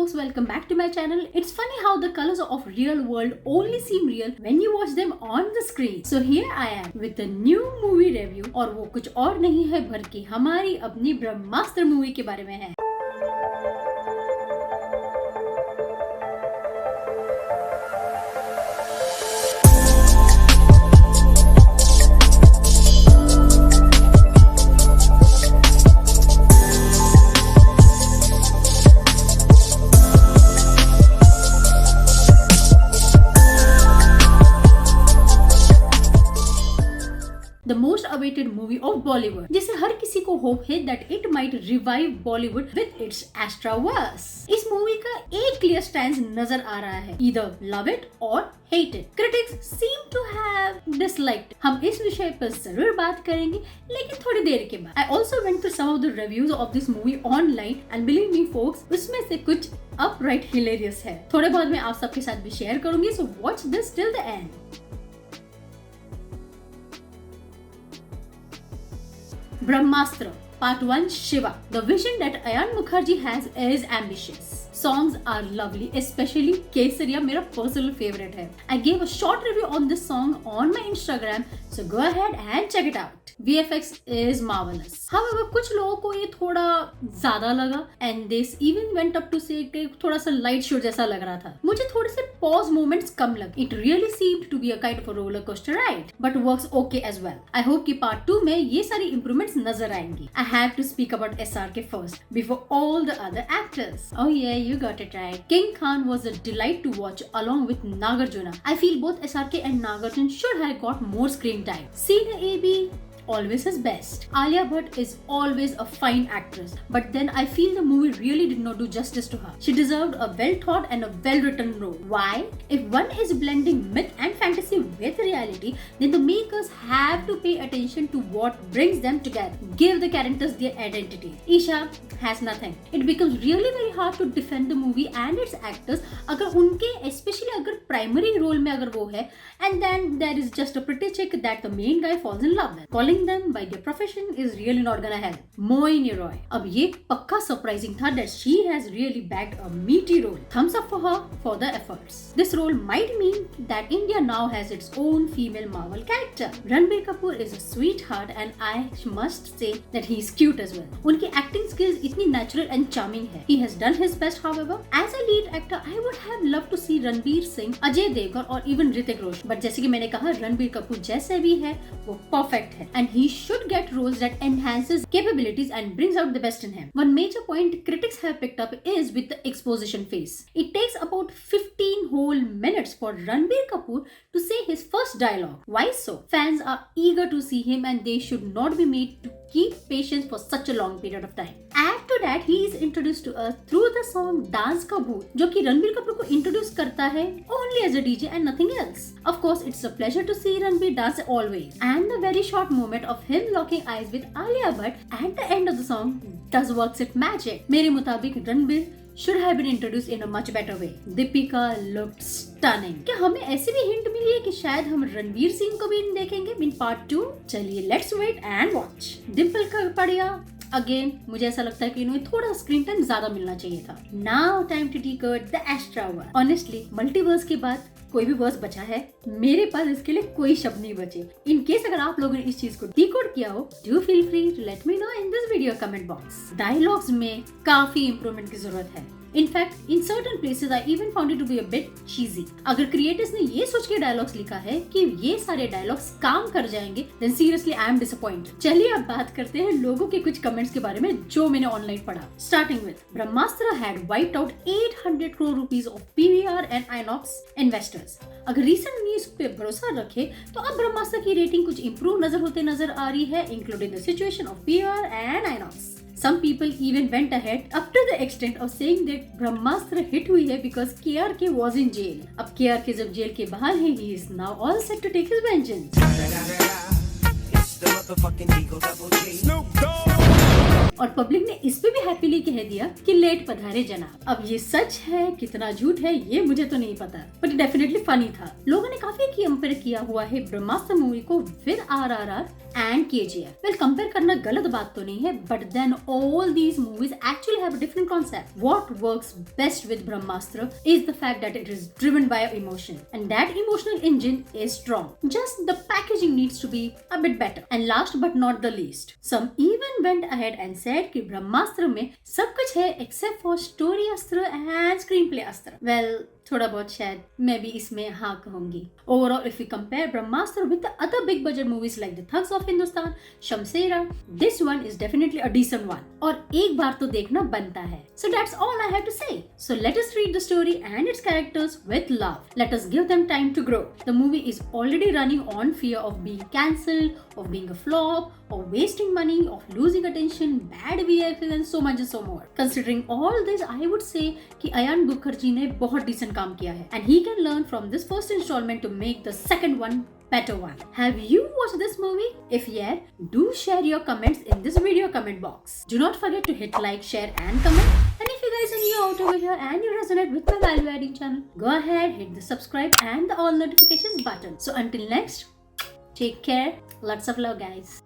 folks, welcome back to my channel. It's funny how the colors of real world only seem real when you watch them on the screen. So here I am with a new movie review और वो कुछ और नहीं है बल्कि हमारी अपनी ब्रह्मास्त्र movie के बारे में है। The most awaited movie of Bollywood, जिसे हर किसी को होप है that it might revive Bollywood with its Astraverse। इस मूवी का एक क्लियर स्टैंड नजर आ रहा है, either love it or hate it। Critics seem to have disliked। हम इस विषय पर जरूर बात करेंगे, लेकिन थोड़ी देर के बाद। I also went through some of the reviews of this movie online and believe me folks, उसमें से कुछ upright hilarious है। थोड़े बहुत मैं आप सबके साथ भी शेयर करूंगी, so watch this till the end। Brahmastra Part 1 Shiva. The vision that Ayan Mukherjee has is ambitious. Songs are lovely, especially Kesariya, मेरा personal favorite है। I gave a short review on this song on my Instagram, so go ahead and check it out. VFX is marvelous. However, कुछ लोगों को ये थोड़ा ज्यादा लगा and this even went up to say कि थोड़ा सा light show जैसा लग रहा था। मुझे थोड़े से pause moments कम लगे। It really seemed to be a kind of a roller coaster ride, but works okay as well. I hope कि part 2 में ये सारी improvements नजर आएंगी। I have to speak about SRK first before all the other actors. Oh yeah, you got it right. King Khan was a delight to watch along with Nagarjuna. I feel both SRK and Nagarjuna should have got more screen time. Senior AB always his best. Alia Bhatt is always a fine actress, but then I feel the movie really did not do justice to her. She deserved a well thought and a well written role. Why? If one is blending myth and fantasy with reality, then the makers have to pay attention to what brings them together. Give the characters their identity. Isha has nothing. It becomes really very hard to defend the movie and its actors अगर उनके especially अगर primary role में अगर वो है, and then there is just a pretty chick that the main guy falls in love with. Calling them by their profession is really not gonna help. Moini Roy. अब ये पक्का surprising था that she has really bagged a meaty role. Thumbs up for her for the efforts. This role might mean that India now has its own female Marvel character. Ranbir Kapoor is a sweetheart and I must say that he is cute as well. उनकी acting skills इतनी natural and charming है. He has done his best, however. As a lead actor, I would have loved to see Ranbir Singh, Ajay Devgan और even Hrithik Roshan. But जैसे कि मैंने कहा, रणबीर कपूर जैसे भी है वो perfect है and he should get roles that enhances capabilities and brings out the best in him. One major point critics have picked up is with the exposition phase. It takes about 15 whole minutes for Ranbir Kapoor to say his first dialogue. Why so? Fans are eager to see him and they should not be made to keep patience for such a long period of time. Add to that, he is introduced to us through the song Dance Ka Bhoot, जो कि रणबीर कपूर को introduce करता है only as a DJ and nothing else. Of course, it's a pleasure to see Ranbir dance always. And the very short moment of him locking eyes with Alia Bhatt at the end of the song does works its magic. मेरे मुताबिक Ranbir should have been introduced in a much better way. Deepika looked stunning. क्या हमें ऐसी भी hint मिली है कि शायद हम रणवीर सिंह को भी देखेंगे in part 2? चलिए let's wait and watch. Dimple Kapadia again मुझे ऐसा लगता है कि इन्हें थोड़ा स्क्रीन टाइम ज्यादा मिलना चाहिए था। Now time to decode the Astraverse. Honestly, multiverse के बाद कोई भी वर्स बचा है, मेरे पास इसके लिए कोई शब्द नहीं बचे। इन केस अगर आप लोगों ने इस चीज को डिकोड किया हो, do feel free to let me know in this video comment box. Dialogues में काफी इंप्रूवमेंट की जरूरत है। In fact, in certain places I even found it to be a bit cheesy. अगर क्रिएटर्स ने ये सोच के डायलॉग्स लिखा है कि ये सारे डायलॉग्स काम कर जाएंगे, then seriously I am disappointed. चलिए अब बात करते हैं लोगों के कुछ कमेंट्स के बारे में जो मैंने ऑनलाइन पढ़ा। Starting with, Brahmastra had wiped out 800 crore rupees of PVR and Inox investors. अगर recent न्यूज पे भरोसा रखे तो अब ब्रह्मास्त्र की रेटिंग कुछ इम्प्रूव नजर आ रही है, including the situation of PVR and Inox. Some people even went ahead up to the extent of saying that Brahmastra hit हुई है because KRK was in jail. अब KRK जब जेल के बाहर है, he is now all set to take his vengeance. और public ने इस पे भी हैप्पीली कह दिया कि लेट पधारे जनाब। अब ये सच है कितना झूठ है ये मुझे तो नहीं पता, बट डेफिनेटली फनी था। लोगों ने काफी कंपेयर किया हुआ है ब्रह्मास्त्र मूवी को with RRR and KGF. Well, compare करना गलत बात तो नहीं है, but then all these movies actually have a different concept. What works best with Brahmastra is the fact that it is driven by emotion, and that emotional engine is strong. Just the packaging needs to be a bit better. And last but not the least, some even went ahead and said कि ब्रह्मास्त्र में सब कुछ है except for story अस्त्र and screenplay अस्त्र. Well, थोड़ा बहुत शायद मैं भी इसमें हाँ कहूंगी. Overall, if we compare Brahmastra with the other big budget movies like The Thugs of Hindustan, Shamsera, this one is definitely a decent one. और एक बार तो देखना बनता है. So that's all I have to say. So let us read the story and its characters with love. Let us give them time to grow. The movie is already running on fear of being cancelled, of being a flop, of wasting money, of losing attention, bad VFX and so much and so more. Considering all this, I would say कि अयान मुखर्जी ने बहुत decent काम किया है, and he can learn from this first installment to make the second one better one. Have you watched this movie? If yeah, do share your comments in this video comment box. Do not forget to hit like, share and comment. And if you guys are new out over here and you resonate with my value adding channel, go ahead, hit the subscribe and the all notifications button. So until next, take care. Lots of love, guys.